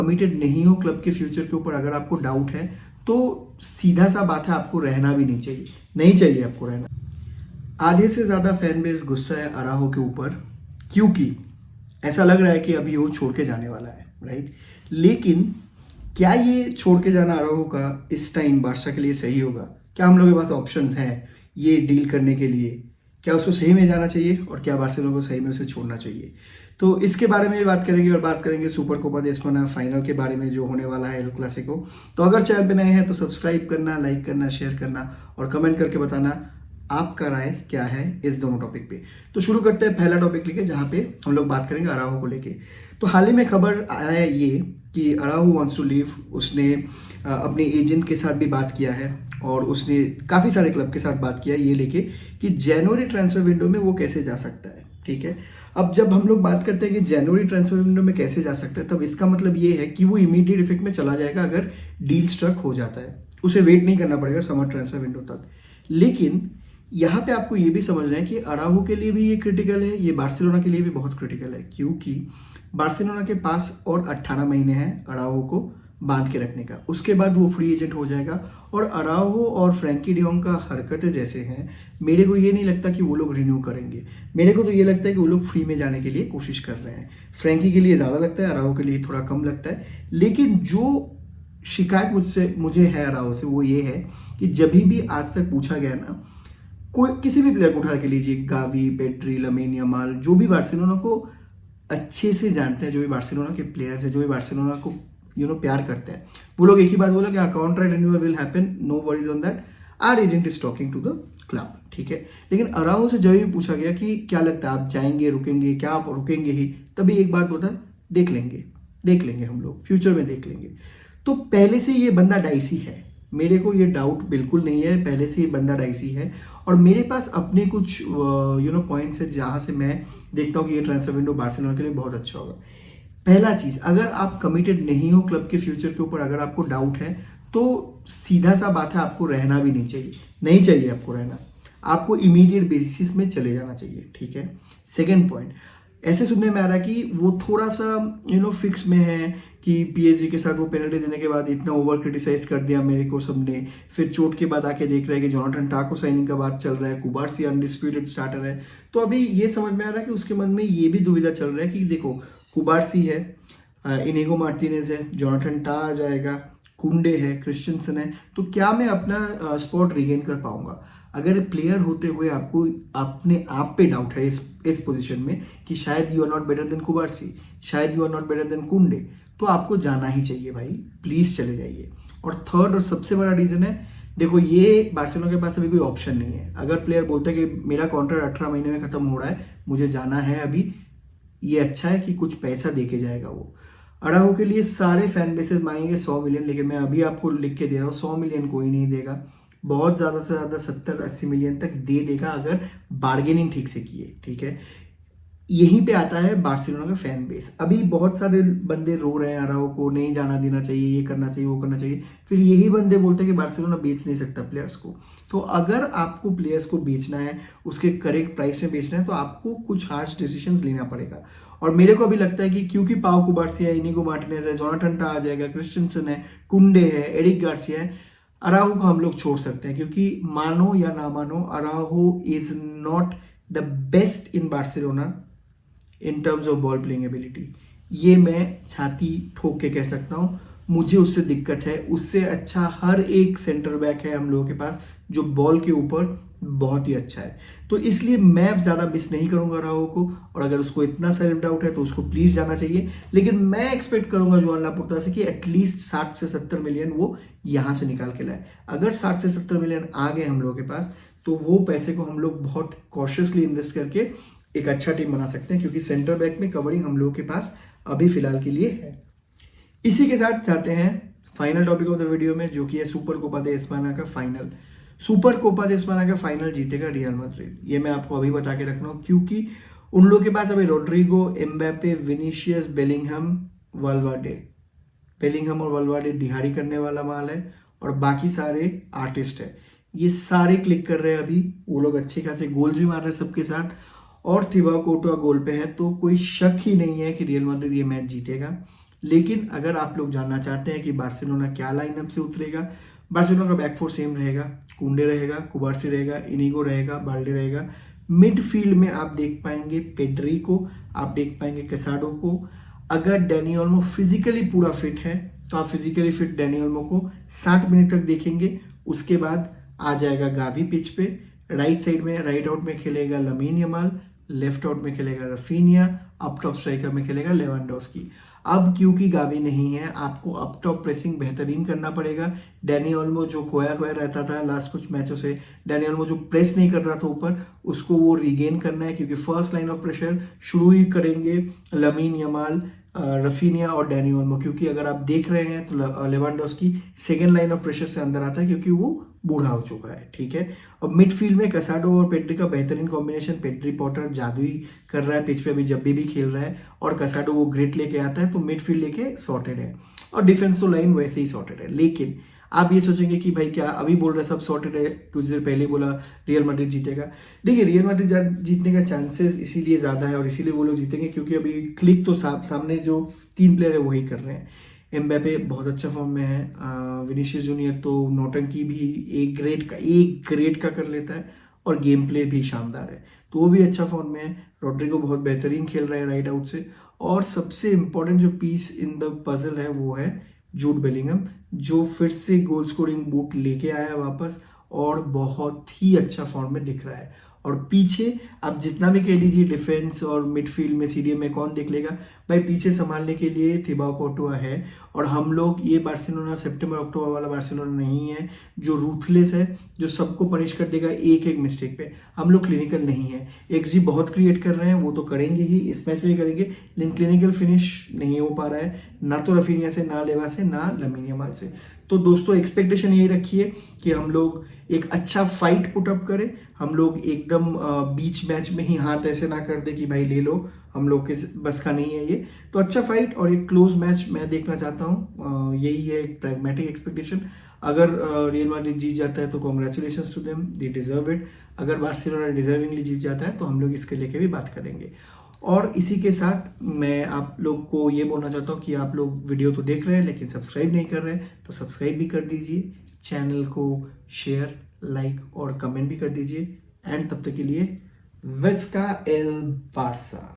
Committed नहीं हो club के फ्यूचर के ऊपर, अगर आपको डाउट है तो सीधा सा बात है, आपको रहना भी नहीं चाहिए आपको रहना। आधे से ज़्यादा फैन बेस गुस्सा है अराहो के ऊपर, क्योंकि ऐसा लग रहा है कि अभी वो छोड़ के जाने वाला है, राइट। लेकिन क्या ये छोड़ के जाना अराहो का इस टाइम बादशाह के लिए सही होगा? क्या हम लोगों के पास ऑप्शंस हैं ये डील करने के लिए? क्या उसको सही में जाना चाहिए और क्या बार्सिलोना को सही में उसे छोड़ना चाहिए? तो इसके बारे में बात करेंगे, और बात करेंगे सुपर कोपा दे एस्पाना फाइनल के बारे में जो होने वाला है एल क्लासिको। तो अगर चैनल पे नए हैं तो सब्सक्राइब करना, लाइक करना, शेयर करना और कमेंट करके बताना आपका राय क्या है इस दोनों टॉपिक पे। तो शुरू करते हैं पहला टॉपिक लेके, जहाँ पे हम लोग बात करेंगे अराहो को लेके। तो हाल ही में खबर आया है ये कि अराहो वांट्स टू लीव। उसने अपने एजेंट के साथ भी बात किया है और उसने काफ़ी सारे क्लब के साथ बात किया है ये लेके कि जनवरी ट्रांसफर विंडो में वो कैसे जा सकता है, ठीक है। अब जब हम लोग बात करते हैं कि जनवरी ट्रांसफर विंडो में कैसे जा सकता है, तब इसका मतलब ये है कि वो इमीडिएट इफेक्ट में चला जाएगा अगर डील स्ट्रक हो जाता है। उसे वेट नहीं करना पड़ेगा समर ट्रांसफर विंडो तक। लेकिन यहाँ पे आपको ये भी समझना है कि अराहो के लिए भी ये क्रिटिकल है, ये बार्सिलोना के लिए भी बहुत क्रिटिकल है, क्योंकि बार्सिलोना के पास और 18 महीने हैं अराहो को बांध के रखने का। उसके बाद वो फ्री एजेंट हो जाएगा। और अराहो और फ्रैंकी डियोंग का हरकतें जैसे हैं, मेरे को ये नहीं लगता कि वो लोग रिन्यू करेंगे। मेरे को तो ये लगता है कि वो लोग फ्री में जाने के लिए कोशिश कर रहे हैं। फ्रैंकी के लिए ज़्यादा लगता है, अराहो के लिए थोड़ा कम लगता है। लेकिन जो शिकायत मुझे है अराहो से, वो ये है कि जब भी आज तक पूछा गया ना, कोई किसी भी प्लेयर को उठा के लीजिए, गावी, पेड्री, लमीन यमाल, जो भी बार्सिलोना को अच्छे से जानते हैं, जो भी बार्सिलोना के प्लेयर्स हैं, जो भी बार्सिलोना को प्यार करते हैं, वो लोग एक ही बात बोला कि contract renewal will happen, no worries on that, our agent is talking to the club, ठीक है। लेकिन अराहो से जब भी पूछा गया कि क्या लगता है आप जाएंगे, रुकेंगे, क्या आप रुकेंगे ही, तभी एक बात बोला, देख लेंगे हम लोग, फ्यूचर में देख लेंगे। तो पहले से ये बंदा डाइसी है, मेरे को ये डाउट बिल्कुल नहीं है, पहले से ये बंदा डाइसी है। और मेरे पास अपने कुछ पॉइंट्स है जहाँ से मैं देखता हूँ कि ये ट्रांसफर विंडो बार्सिलोना के लिए बहुत अच्छा होगा। पहला चीज़, अगर आप कमिटेड नहीं हो क्लब के फ्यूचर के ऊपर, अगर आपको डाउट है तो सीधा सा बात है, आपको रहना भी नहीं चाहिए आपको रहना, आपको इमीडिएट बेसिस में चले जाना चाहिए, ठीक है। सेकेंड पॉइंट, ऐसे सुनने में आ रहा है कि वो थोड़ा सा फिक्स में है कि पीएसजी के साथ वो पेनल्टी देने के बाद इतना ओवर क्रिटिसाइज कर दिया मेरे को सबने, फिर चोट के बाद आके देख रहे हैं कि जोनाथन टाह को साइनिंग का बात चल रहा है, कुबार्सी अनडिस्प्यूटेड स्टार्टर है। तो अभी ये समझ में आ रहा है कि उसके मन में ये भी दुविधा चल रहा है कि देखो, कुबार्सी है, इनिगो मार्टिनेज है, जोनाथन टाह आ जाएगा, कुंडे है, क्रिस्टियनसन है, तो क्या मैं अपना स्पॉट रिगेन कर पाऊंगा? अगर प्लेयर होते हुए आपको अपने आप पे डाउट है इस पोजीशन में कि शायद you are not better than Cubarsi, शायद you are not better than Kounde, तो आपको जाना ही चाहिए भाई, प्लीज चले जाइए। और थर्ड और सबसे बड़ा रीजन है, देखो ये बार्सिलोना के पास अभी कोई ऑप्शन नहीं है। अगर प्लेयर बोलता है कि मेरा कॉन्ट्रैक्ट 18 महीने में खत्म हो रहा है, मुझे जाना है अभी, ये अच्छा है कि कुछ पैसा दे के जाएगा वो। अराहो के लिए सारे फैन बेसेस मांगेंगे 100 मिलियन, लेकिन मैं अभी आपको लिख के दे रहा हूँ 100 मिलियन कोई नहीं देगा, बहुत ज़्यादा से ज़्यादा 70-80 मिलियन तक दे देगा अगर बार्गेनिंग ठीक से किए, ठीक है। यहीं पे आता है बार्सिलोना का फैन बेस। अभी बहुत सारे बंदे रो रहे हैं अराहो को नहीं जाना देना चाहिए, ये करना चाहिए, वो करना चाहिए, फिर यही बंदे बोलते हैं कि बार्सिलोना बेच नहीं सकता प्लेयर्स को। तो अगर आपको प्लेयर्स को बेचना है, उसके करेक्ट प्राइस में बेचना है, तो आपको कुछ हार्श डिसीजंस लेना पड़ेगा। और मेरे को अभी लगता है कि क्योंकि पाओ कुबार्सी है, इनिगो मार्टिनेज है, जोनाथन टाह आ जाएगा, क्रिस्टियनसन है, कुंडे है, एरिक गार्सिया है, अराहो को हम लोग छोड़ सकते हैं, क्योंकि मानो या ना मानो Araujo is not the best in Barcelona in terms of ball playing ability. ये मैं छाती ठोक के कह सकता हूँ, मुझे उससे दिक्कत है। उससे अच्छा हर एक सेंटर बैक है हम लोगों के पास जो बॉल के ऊपर बहुत ही अच्छा है। तो इसलिए मैं ज़्यादा मिस नहीं करूंगा अराहो को, और अगर उसको इतना सेल्फ डाउट है तो उसको प्लीज़ जाना चाहिए। लेकिन मैं एक्सपेक्ट करूंगा जोआन लापोर्ता से कि एटलीस्ट 60 से 70 मिलियन वो यहाँ से निकाल के लाए। अगर 60 से 70 मिलियन आ गए हम लोगों के पास, तो वो पैसे को हम लोग बहुत कॉशियसली इन्वेस्ट करके एक अच्छा टीम बना सकते हैं, क्योंकि सेंटर बैक में कवरिंग हम लोगों के पास अभी फिलहाल के लिए है। इसी के साथ जाते हैं final topic of the video में, जो कि है सुपर कोपा दे एस्पाना का फाइनल। सुपर कोपा दे एस्पाना का फाइनल जीतेगा रियल मैड्रिड, ये मैं आपको अभी बता के रख रहा हूँ, क्योंकि उन लोगों के पास अभी Rodrigo, Mbappe, Vinicius, Bellingham, Valverde, Bellingham और वाल्वर्डे दिहाड़ी करने वाला माल है, और बाकी सारे आर्टिस्ट है, ये सारे क्लिक कर रहे हैं अभी। वो लोग अच्छे खासे गोल भी मार रहे हैं सबके साथ, और थिबाओ कोर्टुआ गोल पे है, तो कोई शक ही नहीं है कि रियल मैड्रिड ये मैच जीतेगा। लेकिन अगर आप लोग जानना चाहते हैं कि बार्सिलोना क्या लाइनअप से उतरेगा, बार्सिलोना का बैक फोर सेम रहेगा, कुंडे रहेगा, कुबार्सी रहेगा, इनिगो रहेगा, बाल्डे रहेगा। मिडफील्ड में आप देख पाएंगे पेड्री को, आप देख पाएंगे कैसाडो को। अगर डैनी ओल्मो फिजिकली पूरा फिट है तो आप फिजिकली फिट डैनी ओल्मो को 60 मिनट तक देखेंगे। उसके बाद आ जाएगा गावी पिच पे, राइट साइड में राइट आउट में खेलेगा लमीन यमाल, लेफ्ट आउट में खेलेगा रफीनिया, अप टॉप स्ट्राइकर में खेलेगा लेवेंडोस्की। अब क्योंकि गावी नहीं है, आपको अप टॉप प्रेसिंग बेहतरीन करना पड़ेगा। डैनी ओल्मो जो खोया खोया रहता था लास्ट कुछ मैचों से, डैनी ओल्मो जो प्रेस नहीं कर रहा था ऊपर, उसको वो रिगेन करना है, क्योंकि फर्स्ट लाइन ऑफ प्रेशर शुरू ही करेंगे लमीन यमाल, रफीनिया और डैनी ओल्मो। क्योंकि अगर आप देख रहे हैं तो Lewandowski second line of pressure से अंदर आता है, क्योंकि वो बूढ़ा हो चुका है, ठीक है। और मिडफील्ड में कैसाडो और पेड्री का बेहतरीन कॉम्बिनेशन, पेड्री पॉटर जादू ही कर रहा है पिच पे अभी, जब भी खेल रहा है, और कैसाडो वो ग्रिट लेके आता है, तो मिडफील्ड लेके सॉर्टेड है। और डिफेंस तो लाइन वैसे ही सॉर्टेड है। लेकिन आप ये सोचेंगे कि भाई क्या अभी बोल रहे सब सॉर्टेड है, कुछ देर पहले बोला रियल मैड्रिड जीतेगा। देखिए रियल मैड्रिड जीतने का चांसेस इसीलिए ज़्यादा है और इसीलिए वो लोग जीतेंगे क्योंकि अभी क्लिक तो सामने जो 3 प्लेयर है वही कर रहे हैं। एम्बापे बहुत अच्छा फॉर्म में है, विनीशियस जूनियर तो नौटंकी भी एक ग्रेड का कर लेता है और गेम प्ले भी शानदार है, तो वो भी अच्छा फॉर्म में है। रॉड्रिगो बहुत बेहतरीन खेल रहा है राइट आउट से। और सबसे इम्पोर्टेंट जो पीस इन द पजल है वो है जूड बेलिंगम, जो फिर से गोल स्कोरिंग बूट लेके आया वापस और बहुत ही अच्छा फॉर्म में दिख रहा है। और पीछे आप जितना भी कह लीजिए डिफेंस और मिडफील्ड में सीडीएम में कौन देख लेगा भाई, पीछे संभालने के लिए थिबाओ कोर्टुआ है। और हम लोग ये बार्सिलोना सितंबर अक्टूबर वाला बार्सिलोना नहीं है जो रूथलेस है, जो सबको पनिश कर देगा एक एक मिस्टेक पे। हम लोग क्लिनिकल नहीं है। एक्सजी बहुत क्रिएट कर रहे हैं, वो तो करेंगे ही, इस मैच में ही करेंगे, लेकिन क्लिनिकल फिनिश नहीं हो पा रहा है, ना तो रफीनिया से, ना लेवा से, ना लमीन यमाल से। तो दोस्तों एक्सपेक्टेशन यही रखिए कि हम लोग एक अच्छा फाइट पुटअप करें, हम लोग एकदम बीच मैच में ही हाथ ऐसे ना कर दे कि भाई ले लो, हम लोग के बस का नहीं है ये। तो अच्छा फाइट और एक क्लोज मैच मैं देखना चाहता हूँ, यही है एक प्रैग्मेटिक एक्सपेक्टेशन। अगर रियल मैड्रिड जीत जाता है तो congratulations to them, they deserve it. अगर बार्सिलोना डिजर्विंगली जीत जाता है तो हम लोग इसके लेके भी बात करेंगे। और इसी के साथ मैं आप लोग को ये बोलना चाहता हूँ कि आप लोग वीडियो तो देख रहे हैं लेकिन सब्सक्राइब नहीं कर रहे हैं, तो सब्सक्राइब भी कर दीजिए, चैनल को शेयर, लाइक और कमेंट भी कर दीजिए। एंड तब तक के लिए विस्का एल बार्सा।